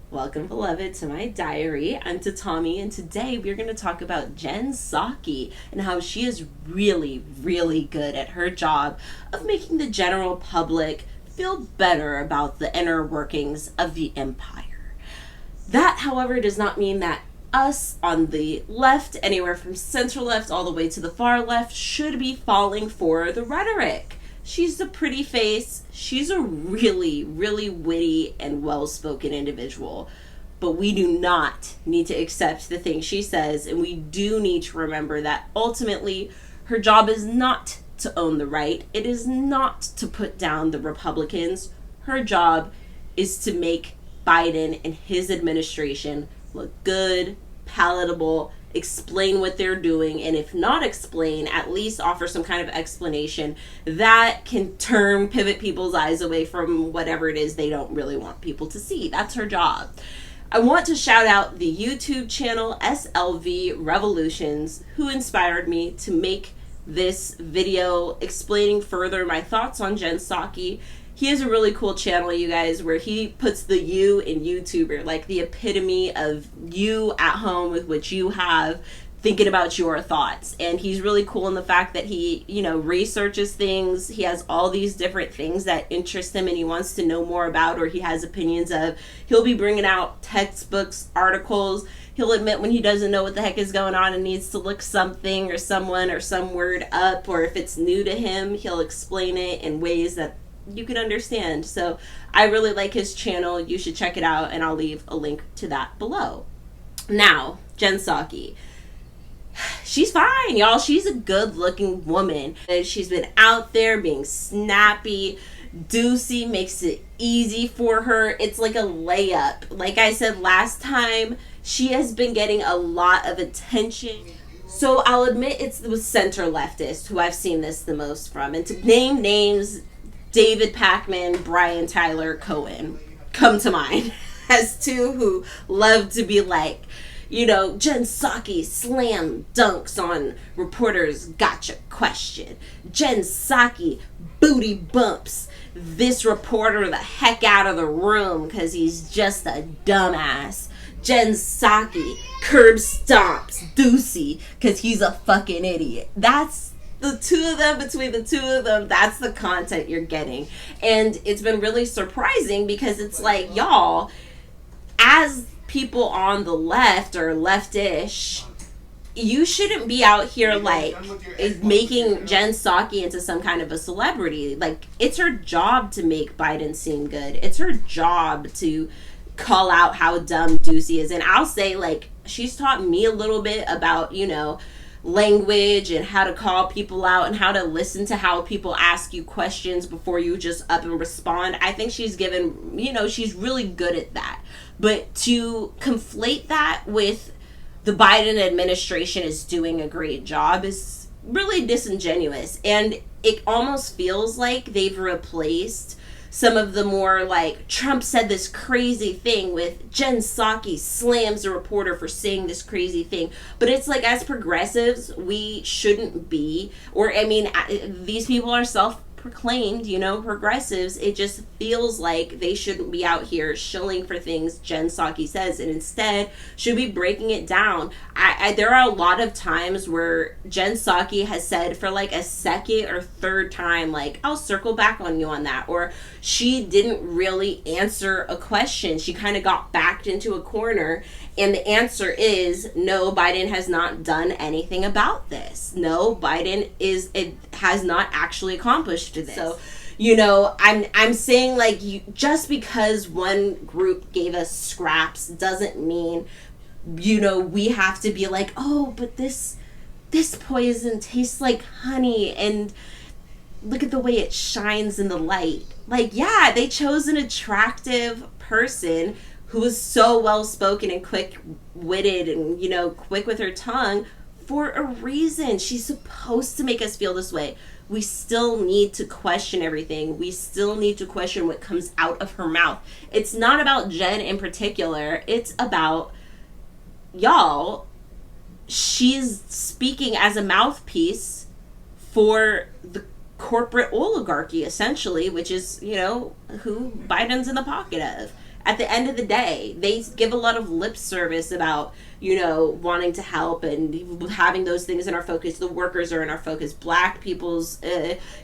Welcome, beloved, to my diary. I'm Tatami, and today we're going to talk about Jen Psaki and how she is really, really good at her job of making the general public feel better about the inner workings of the empire. That, however, does not mean that us on the left, anywhere from center left all the way to the far left, should be falling for the rhetoric. She's a pretty face. She's a really, really witty and well spoken individual. But we do not need to accept the things she says, and we do need to remember that ultimately her job is not to own the right. It is not to put down the Republicans. Her job is to make Biden and his administration look good, palatable, explain what they're doing, and if not explain, at least offer some kind of explanation that can pivot people's eyes away from whatever it is they don't really want people to see. That's her job. I want to shout out the YouTube channel SLV Revolutions, who inspired me to make this video explaining further my thoughts on Jen Psaki. He has a really cool channel, you guys, where he puts the you in YouTuber, like the epitome of you at home with what you have, thinking about your thoughts. And he's really cool in the fact that he, researches things. He has all these different things that interest him and he wants to know more about, or he has opinions of. He'll be bringing out textbooks, articles. He'll admit when he doesn't know what the heck is going on and needs to look something or someone or some word up, or if it's new to him, he'll explain it in ways that you can understand. So I really like his channel. You should check it out, and I'll leave a link to that below. Now, Jen Psaki. She's fine, y'all. She's a good-looking woman. And she's been out there being snappy. Ducey makes it easy for her. It's like a layup. Like I said last time, she has been getting a lot of attention. So I'll admit it's the center leftist who I've seen this the most from. And to name names, David Pakman, Brian Tyler, Cohen come to mind as two who love to be like, Jen Psaki slam dunks on reporters' gotcha question. Jen Psaki booty bumps this reporter the heck out of the room because he's just a dumbass. Jen Psaki curb stomps Ducey because he's a fucking idiot. That's the two of them, between the two of them, that's the content you're getting. And it's been really surprising because it's like, y'all, as people on the left or leftish, you shouldn't be out here like making Jen Psaki into some kind of a celebrity. Like, it's her job to make Biden seem good. It's her job to call out how dumb Ducey is. And I'll say, like, she's taught me a little bit about, language and how to call people out and how to listen to how people ask you questions before you just up and respond. I think she's given, she's really good at that. But to conflate that with the Biden administration is doing a great job is really disingenuous. And it almost feels like they've replaced some of the more like, Trump said this crazy thing with Jen Psaki slams a reporter for saying this crazy thing. But it's like, as progressives, we shouldn't be, these people are self-proclaimed, progressives. It just feels like they shouldn't be out here shilling for things Jen Psaki says, and instead should be breaking it down. There are a lot of times where Jen Psaki has said for like a second or third time, like, I'll circle back on you on that, or she didn't really answer a question. She kind of got backed into a corner, and the answer is no, Biden has not done anything about this. No, Biden has not actually accomplished this. So, I'm saying, like, just because one group gave us scraps doesn't mean, we have to be like, oh, but this poison tastes like honey, and look at the way it shines in the light. Like, yeah, they chose an attractive person who was so well-spoken and quick-witted and, quick with her tongue for a reason. She's supposed to make us feel this way. We still need to question everything. We still need to question what comes out of her mouth. It's not about Jen in particular. It's about, y'all, she's speaking as a mouthpiece for the corporate oligarchy, essentially, which is, who Biden's in the pocket of. at the end of the day, they give a lot of lip service about, you know, wanting to help and having those things in our focus. The workers are in our focus. Black people's,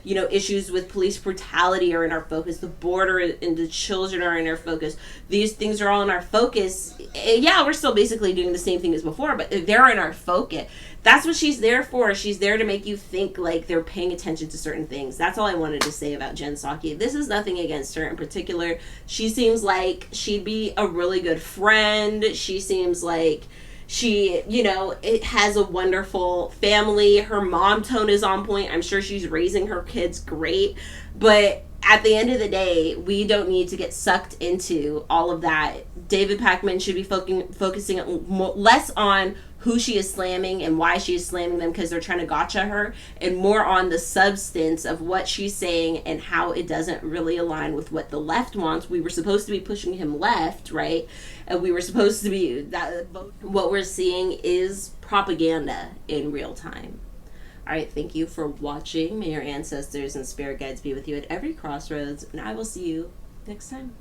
you know, issues with police brutality are in our focus. The border and the children are in our focus. These things are all in our focus. Yeah, we're still basically doing the same thing as before, but they're in our focus. That's what she's there for. She's there to make you think like they're paying attention to certain things. That's all I wanted to say about Jen Psaki. This is nothing against her in particular. She seems like she'd be a really good friend. She seems like she, you know, it has a wonderful family. Her mom tone is on point. I'm sure she's raising her kids great. But at the end of the day, we don't need to get sucked into all of that. David Pakman should be focusing less on who she is slamming and why she is slamming them because they're trying to gotcha her, and more on the substance of what she's saying and how it doesn't really align with what the left wants. We were supposed to be pushing him left, right? And we were supposed to be that. What we're seeing is propaganda in real time. All right, thank you for watching. May your ancestors and spirit guides be with you at every crossroads, and I will see you next time.